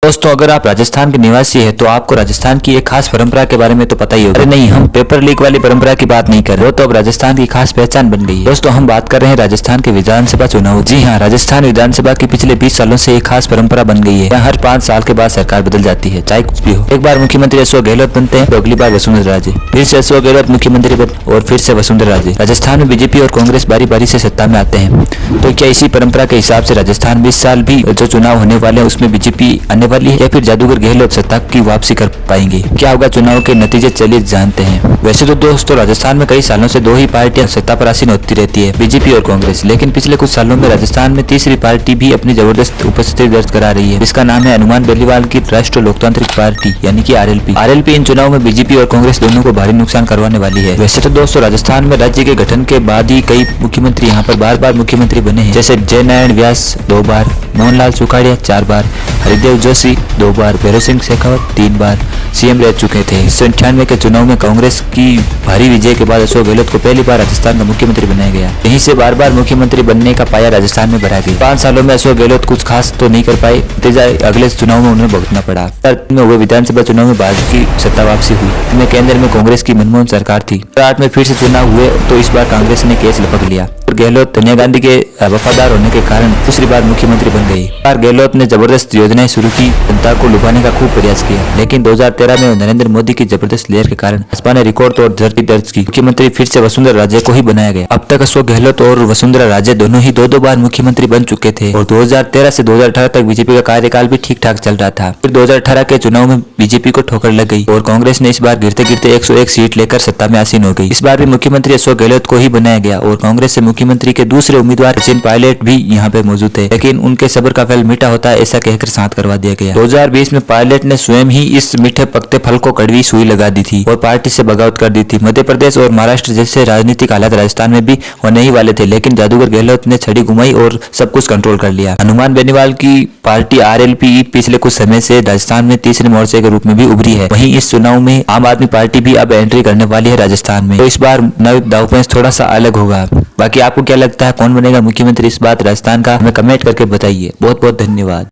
दोस्तों, अगर आप राजस्थान के निवासी हैं तो आपको राजस्थान की एक खास परंपरा के बारे में तो पता ही होगा। अरे नहीं, हम पेपर लीक वाली परंपरा की बात नहीं कर रहे, वो तो अब राजस्थान की खास पहचान बन गई है। दोस्तों, हम बात कर रहे हैं राजस्थान के विधानसभा चुनाव। जी हाँ, राजस्थान विधानसभा की पिछले 20 सालों से एक खास परंपरा बन गई है। यहाँ हर 5 साल के बाद सरकार बदल जाती है, चाहे कुछ भी हो। एक बार मुख्यमंत्री अशोक गहलोत बनते हैं तो अगली बार वसुंधरा राजे, फिर से अशोक गहलोत मुख्यमंत्री बने और फिर से वसुंधरा राजे। राजस्थान में बीजेपी और कांग्रेस बारी बारी से सत्ता में आते हैं। तो क्या इसी परंपरा के हिसाब से राजस्थान 20 साल भी जो चुनाव होने वाले हैं उसमें बीजेपी आने वाली है या फिर जादूगर गहलोत सत्ता की वापसी कर पाएंगे? क्या होगा चुनाव के नतीजे, चलिए जानते हैं। वैसे तो दोस्तों, राजस्थान में कई सालों से दो ही पार्टियां सत्ता पर आसीन होती रहती है, बीजेपी और कांग्रेस। लेकिन पिछले कुछ सालों में राजस्थान में तीसरी पार्टी भी अपनी जबरदस्त उपस्थिति दर्ज करा रही है, जिसका नाम है हनुमान बेनीवाल की राष्ट्रीय लोकतांत्रिक पार्टी यानी कि आरएलपी। आरएलपी इन चुनाव में बीजेपी और कांग्रेस दोनों को भारी नुकसान करवाने वाली है। वैसे तो दोस्तों, राजस्थान में राज्य के गठन के बाद ही कई मुख्यमंत्री यहाँ पर बार बार मुख्यमंत्री बने हैं, जैसे जयनारायण व्यास 2 बार, मोहनलाल सुखाड़िया 4 बार, हरिदेव जोशी 2 बार, भैरव सिंह शेखावत 3 बार सीएम रह चुके थे। 1998 के चुनाव में कांग्रेस की भारी विजय के बाद अशोक गहलोत को पहली बार राजस्थान का मुख्यमंत्री बनाया गया। यहीं से बार बार मुख्यमंत्री बनने का पाया राजस्थान में भरा गया। 5 सालों में अशोक गहलोत कुछ खास तो नहीं कर पाए, नतीजा अगले चुनाव में उन्हें भुगतना पड़ा। में हुए विधानसभा चुनाव में भाजपा की सत्ता वापसी हुई, इनमें केंद्र में कांग्रेस की मनमोहन सरकार थी। 2008 में फिर से चुनाव हुए तो इस बार कांग्रेस ने केस लपक लिया और गहलोत सोनिया गांधी के वफादार होने के कारण दूसरी बार मुख्यमंत्री बन गए। बार गहलोत ने जबरदस्त योजनाएं शुरू की, जनता को लुभाने का खूब प्रयास किया, लेकिन 2013 में नरेंद्र मोदी की जबरदस्त लहर के कारण भाजपा ने रिकॉर्ड तोड़ धरती दर्ज की। मुख्यमंत्री फिर से वसुंधरा राजे को ही बनाया गया। अब तक अशोक गहलोत और वसुंधरा राजे दोनों ही 2-2 बार मुख्यमंत्री बन चुके थे और 2013 से 2018 तक बीजेपी का कार्यकाल भी ठीक ठाक चल रहा था। फिर 2018 के चुनाव में बीजेपी को ठोकर लग गई और कांग्रेस ने इस बार गिरते गिरते 101 सीट लेकर सत्ता में आसीन हो गई। इस बार भी मुख्यमंत्री अशोक गहलोत को ही बनाया गया और कांग्रेस से मुख्यमंत्री के दूसरे उम्मीदवार सचिन पायलट भी यहाँ पे मौजूद थे, लेकिन उनके सब्र का फल मीठा होता है ऐसा कहकर साथ करवा दिया गया। 2020 में पायलट ने स्वयं ही इस मीठे पकते फल को कड़वी सुई लगा दी थी और पार्टी से बगावत कर दी थी। मध्य प्रदेश और महाराष्ट्र जैसे राजनीतिक हालात राजस्थान में भी होने ही वाले थे, लेकिन जादूगर गहलोत ने छड़ी घुमाई और सब कुछ कंट्रोल कर लिया। हनुमान बेनीवाल की पार्टी आरएलपी पिछले कुछ समय से राजस्थान में तीसरे मोर्चे के रूप में भी उभरी है। वहीं इस चुनाव में आम आदमी पार्टी भी अब एंट्री करने वाली है राजस्थान में, तो इस बार नव दांवपेच थोड़ा सा अलग होगा। बाकी आपको क्या लगता है, कौन बनेगा मुख्यमंत्री इस बात राजस्थान का, हमें कमेंट करके बताइए। बहुत बहुत धन्यवाद।